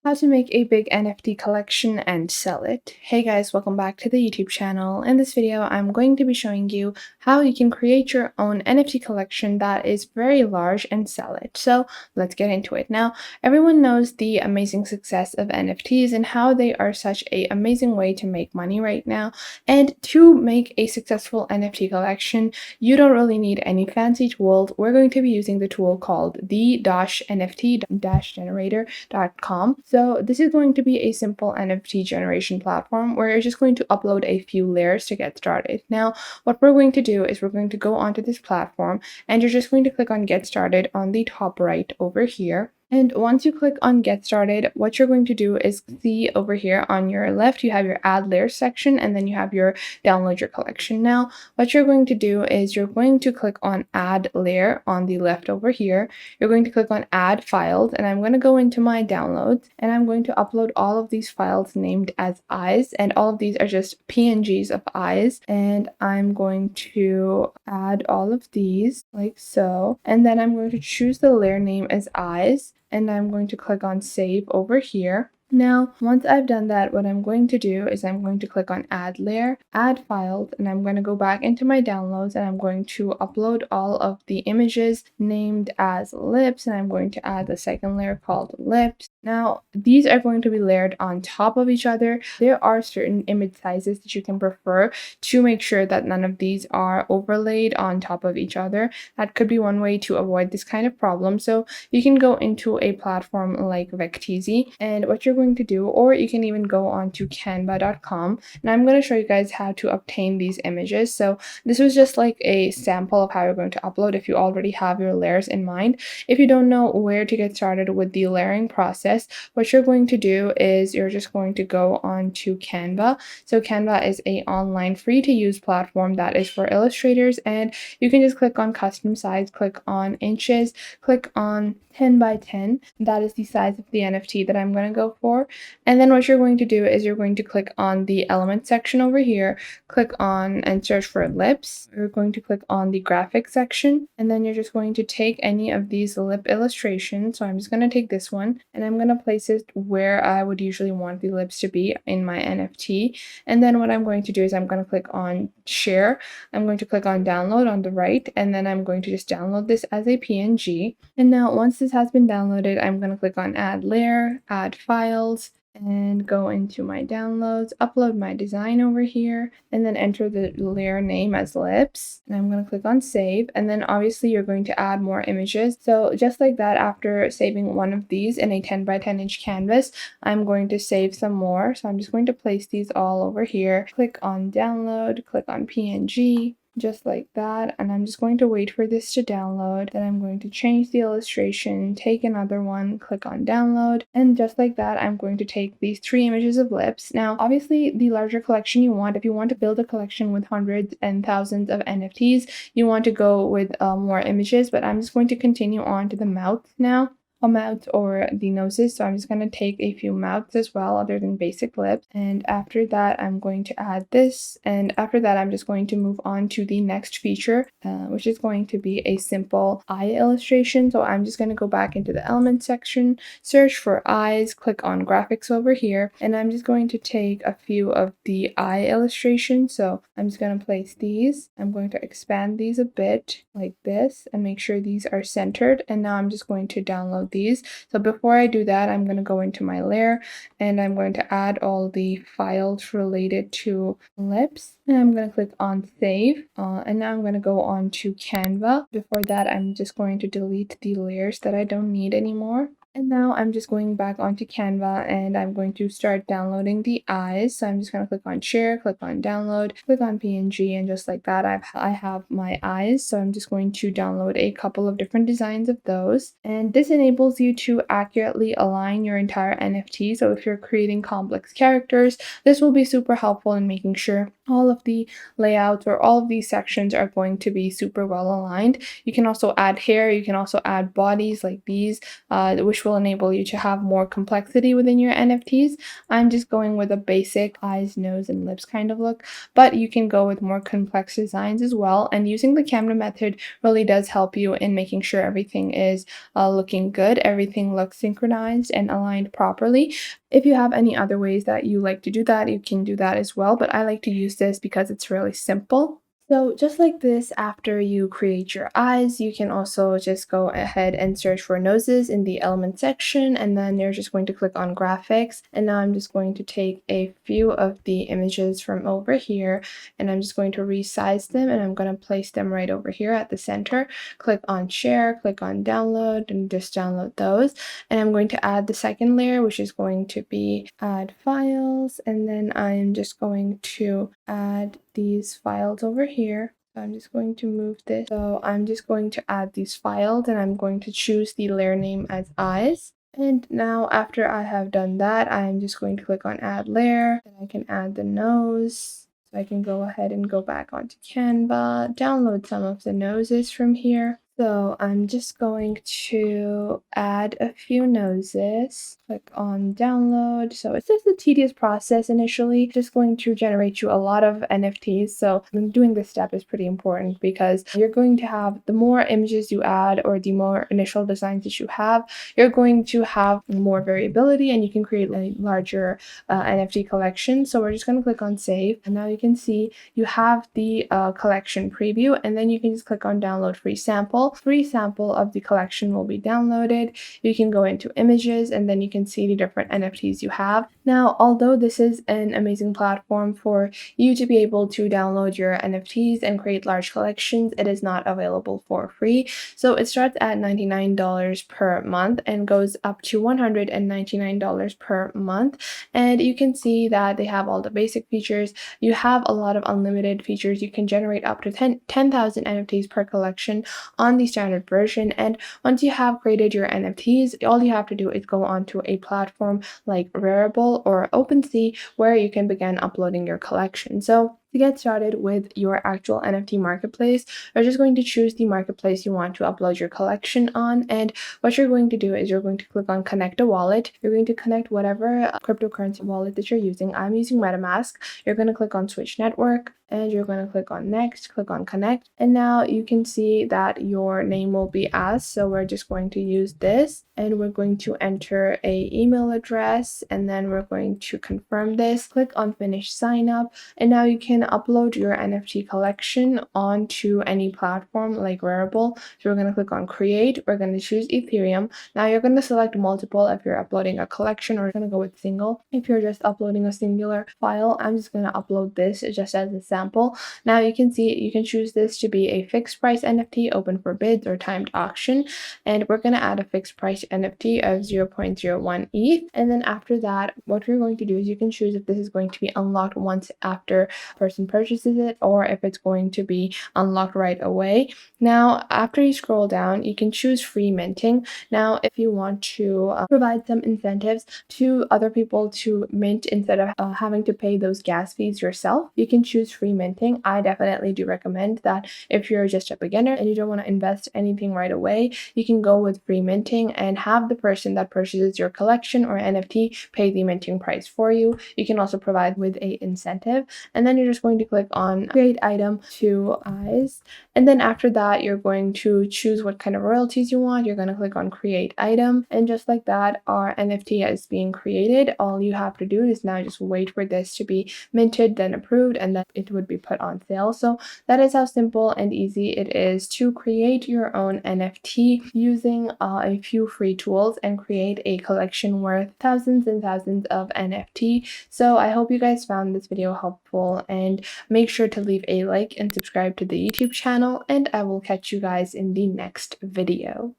How to make a big NFT collection and sell it. Hey guys, welcome back to the YouTube channel. In this video, I'm going to be showing you how you can create your own NFT collection that is very large and sell it. So let's get into it. Now, everyone knows the amazing success of NFTs and how they are such an amazing way to make money right now. And to make a successful NFT collection, you don't really need any fancy tools. We're going to be using the tool called the NFT-generator.com. So this is going to be a simple NFT generation platform where you're just going to upload a few layers to get started. Now, what we're going to do is we're going to go onto this platform and you're just going to click on Get Started on the top right over here. And once you click on Get Started, what you're going to do is see over here on your left, you have your Add Layers section, and then you have your Download Your Collection. Now, what you're going to do is you're going to click on Add Layer on the left over here. You're going to click on Add Files, and I'm going to go into my downloads, and I'm going to upload all of these files named as eyes, and all of these are just PNGs of eyes, and I'm going to add all of these like so, and then I'm going to choose the layer name as eyes, and I'm going to click on Save over here. Now, once I've done that, what I'm going to do is I'm going to click on Add Layer, Add Files, and I'm going to go back into my downloads and I'm going to upload all of the images named as lips, and I'm going to add the second layer called lips. Now, these are going to be layered on top of each other. There are certain image sizes that you can prefer to make sure that none of these are overlaid on top of each other. That could be one way to avoid this kind of problem. So you can go into a platform like Vecteezy, and what you're going to do, or you can even go on to canva.com, and I'm going to show you guys how to obtain these images. So this was just like a sample of how you're going to upload if you already have your layers in mind. If you don't know where to get started with the layering process, what you're going to do is you're just going to go on to Canva. So Canva is a online free to use platform that is for illustrators, and you can just click on custom size, click on inches, click on 10 by 10. That is the size of the NFT that I'm going to go for. And then what you're going to do is you're going to click on the element section over here, click on and search for lips. You're going to click on the graphic section, and then you're just going to take any of these lip illustrations. So I'm just going to take this one and I'm going to place it where I would usually want the lips to be in my NFT. And then what I'm going to do is I'm going to click on share. I'm going to click on download on the right, and then I'm going to just download this as a PNG. And now once this has been downloaded, I'm going to click on add layer, add files, and go into my downloads, upload my design over here, and then enter the layer name as lips. And I'm going to click on save, and then obviously you're going to add more images. So just like that, after saving one of these in a 10 by 10 inch canvas, I'm going to save some more. So I'm just going to place these all over here, click on download, click on PNG, just like that, and I'm just going to wait for this to download. Then I'm going to change the illustration, take another one, click on download, and just like that, I'm going to take these 3 images of lips. Now, obviously, the larger collection you want, if you want to build a collection with hundreds and thousands of NFTs, you want to go with more images, but I'm just going to continue on to the mouth now. Mouth or the noses, so I'm just going to take a few mouths as well other than basic lips, and after that I'm going to add this, and after that I'm just going to move on to the next feature, which is going to be a simple eye illustration. So I'm just going to go back into the element section, search for eyes, click on graphics over here, and I'm just going to take a few of the eye illustrations. So I'm just going to place these, I'm going to expand these a bit like this and make sure these are centered, and now I'm just going to download these. So before I do that, I'm going to go into my layer and I'm going to add all the files related to lips, and I'm going to click on save, and now I'm going to go on to Canva. Before that, I'm just going to delete the layers that I don't need anymore. And now I'm just going back onto Canva and I'm going to start downloading the eyes. So I'm just going to click on share, click on download, click on PNG, and just like that, I have my eyes. So I'm just going to download a couple of different designs of those. And this enables you to accurately align your entire NFT. So if you're creating complex characters, this will be super helpful in making sure all of the layouts or all of these sections are going to be super well aligned. You can also add hair, you can also add bodies like these, which which will enable you to have more complexity within your NFTs. I'm just going with a basic eyes, nose, and lips kind of look, but you can go with more complex designs as well. And using the Canva method really does help you in making sure everything is looking good, everything looks synchronized and aligned properly. If you have any other ways that you like to do that, you can do that as well, but I like to use this because it's really simple. So just like this, after you create your eyes, you can also just go ahead and search for noses in the element section, and then you're just going to click on graphics. And now I'm just going to take a few of the images from over here, and I'm just going to resize them, and I'm going to place them right over here at the center. Click on share, click on download, and just download those. And I'm going to add the second layer, which is going to be add files, and then I'm just going to add these files over here. So I'm just going to move this. So I'm just going to add these files, and I'm going to choose the layer name as eyes. And now after I have done that, I'm just going to click on add layer, and I can add the nose. So I can go ahead and go back onto Canva, download some of the noses from here. So I'm just going to add a few noses, click on download. So it's just a tedious process initially, just going to generate you a lot of NFTs. So doing this step is pretty important because you're going to have the more images you add or the more initial designs that you have, you're going to have more variability and you can create a larger NFT collection. So we're just going to click on save. And now you can see you have the collection preview, and then you can just click on download free sample. Free sample of the collection will be downloaded. You can go into images, and then you can see the different NFTs you have. Now, although this is an amazing platform for you to be able to download your NFTs and create large collections, it is not available for free. So it starts at $99 per month and goes up to $199 per month. And you can see that they have all the basic features. You have a lot of unlimited features. You can generate up to 10,000 NFTs per collection on the standard version. And once you have created your NFTs, all you have to do is go onto a platform like Rarible or OpenSea where you can begin uploading your collection. So to get started with your actual NFT marketplace, you're just going to choose the marketplace you want to upload your collection on. And what you're going to do is you're going to click on connect a wallet. You're going to connect whatever cryptocurrency wallet that you're using. I'm using MetaMask. You're going to click on switch network, and you're going to click on next, click on connect. And now you can see that your name will be asked. So we're just going to use this, and we're going to enter a email address, and then we're going to confirm this. Click on finish sign up, and now you can upload your NFT collection onto any platform like Rarible. So we're going to click on create. We're going to choose Ethereum. Now you're going to select multiple if you're uploading a collection, or you're going to go with single if you're just uploading a singular file. I'm just going to upload this just as a sample. Now you can see you can choose this to be a fixed price NFT, open for bids, or timed auction. And we're going to add a fixed price NFT of 0.01 ETH. And then after that, what we're going to do is you can choose if this is going to be unlocked once after a person purchases it, or if it's going to be unlocked right away. Now, after you scroll down, you can choose free minting. Now, if you want to provide some incentives to other people to mint instead of having to pay those gas fees yourself, you can choose free minting. I definitely do recommend that if you're just a beginner and you don't want to invest anything right away, you can go with free minting and have the person that purchases your collection or NFT pay the minting price for you. You can also provide with a incentive, and then you're just going to click on create item to eyes. And then after that, you're going to choose what kind of royalties you want. You're going to click on create item. And just like that, our NFT is being created. All you have to do is now just wait for this to be minted, then approved, and then it would be put on sale. So that is how simple and easy it is to create your own NFT using a few free tools and create a collection worth thousands and thousands of NFT. So I hope you guys found this video helpful, and make sure to leave a like and subscribe to the YouTube channel, and I will catch you guys in the next video.